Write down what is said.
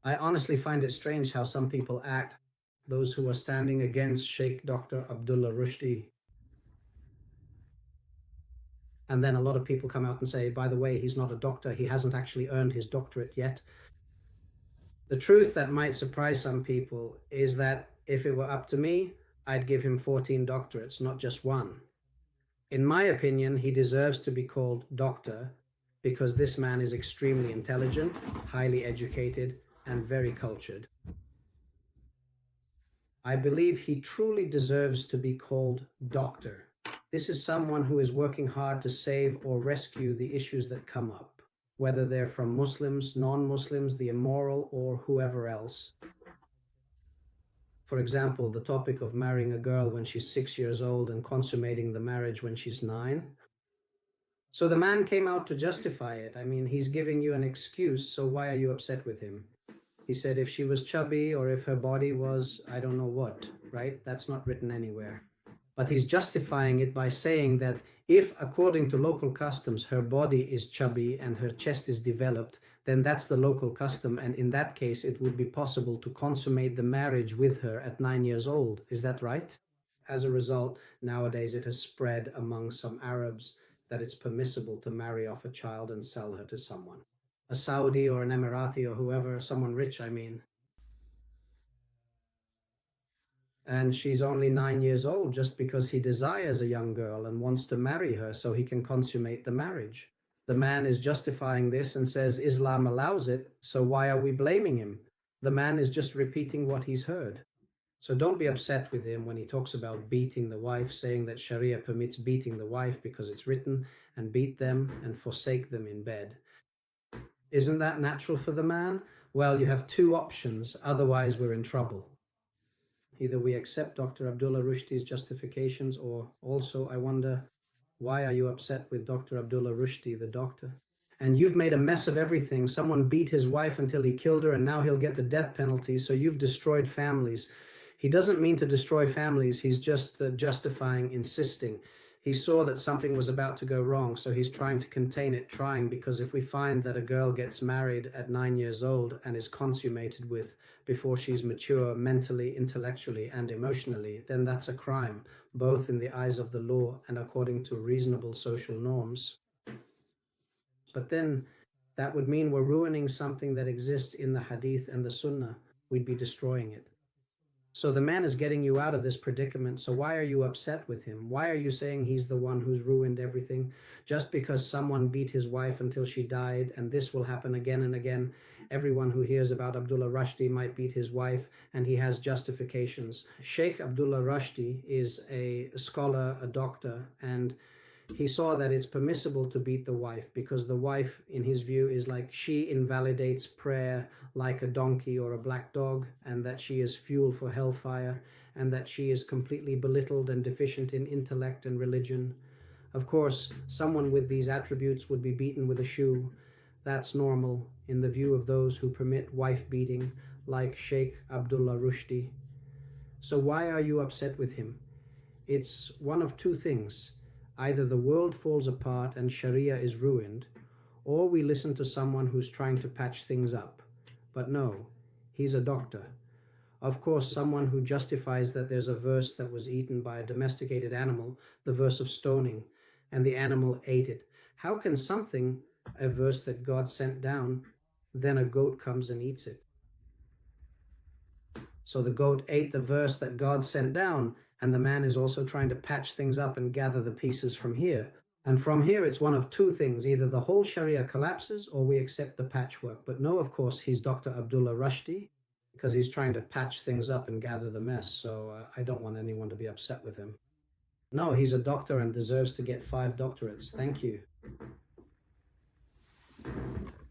I honestly find it strange how some people act, those who are standing against Sheikh Dr. Abdullah Rushdie. And then a lot of people come out and say, by the way, he's not a doctor. He hasn't actually earned his doctorate yet. The truth that might surprise some people is that if it were up to me, I'd give him 14 doctorates, not just one. In my opinion, he deserves to be called doctor because this man is extremely intelligent, highly educated, and very cultured. I believe he truly deserves to be called doctor. This is someone who is working hard to save or rescue the issues that come up, whether they're from Muslims, non-Muslims, the immoral, or whoever else. For example, the topic of marrying a girl when she's 6 years old and consummating the marriage when she's 9. So the man came out to justify it. I mean, he's giving you an excuse, so why are you upset with him? He said if she was chubby or if her body was, I don't know what, right? That's not written anywhere. But he's justifying it by saying that if, according to local customs, her body is chubby and her chest is developed, then that's the local custom, and in that case it would be possible to consummate the marriage with her at 9 years old. Is that right? As a result, nowadays it has spread among some Arabs that it's permissible to marry off a child and sell her to someone. A Saudi or an Emirati or whoever, someone rich, I mean. And she's only 9 years old just because he desires a young girl and wants to marry her so he can consummate the marriage. The man is justifying this and says Islam allows it, so why are we blaming him? The man is just repeating what he's heard. So don't be upset with him when he talks about beating the wife, saying that Sharia permits beating the wife because it's written, and beat them and forsake them in bed. Isn't that natural for the man? Well, you have two options, otherwise we're in trouble. Either we accept Dr. Abdullah Rushdie's justifications, or also I wonder, why are you upset with Dr. Abdullah Rushdie, the doctor? And you've made a mess of everything. Someone beat his wife until he killed her, and now he'll get the death penalty, so you've destroyed families. He doesn't mean to destroy families, he's just justifying, insisting. He saw that something was about to go wrong, so he's trying to contain it, because if we find that a girl gets married at 9 years old and is consummated with before she's mature mentally, intellectually, and emotionally, then that's a crime, both in the eyes of the law and according to reasonable social norms. But then that would mean we're ruining something that exists in the Hadith and the Sunnah. We'd be destroying it. So the man is getting you out of this predicament, so why are you upset with him? Why are you saying he's the one who's ruined everything? Just because someone beat his wife until she died, and this will happen again and again. Everyone who hears about Abdullah Rushdie might beat his wife, and he has justifications. Sheikh Abdullah Rushdie is a scholar, a doctor, and he saw that it's permissible to beat the wife because the wife, in his view, is like she invalidates prayer like a donkey or a black dog, and that she is fuel for hellfire, and that she is completely belittled and deficient in intellect and religion. Of course, someone with these attributes would be beaten with a shoe. That's normal in the view of those who permit wife beating, like Sheikh Abdullah Rushdie. So why are you upset with him? It's one of two things. Either the world falls apart and Sharia is ruined, or we listen to someone who's trying to patch things up. But no, he's a doctor. Of course, someone who justifies that there's a verse that was eaten by a domesticated animal, the verse of stoning, and the animal ate it. How can something, a verse that God sent down, then a goat comes and eats it? So the goat ate the verse that God sent down, and the man is also trying to patch things up and gather the pieces from here. And from here, it's one of two things. Either the whole Sharia collapses or we accept the patchwork. But no, of course, he's Dr. Abdullah Rushdie because he's trying to patch things up and gather the mess. So I don't want anyone to be upset with him. No, he's a doctor and deserves to get 5 doctorates. Thank you.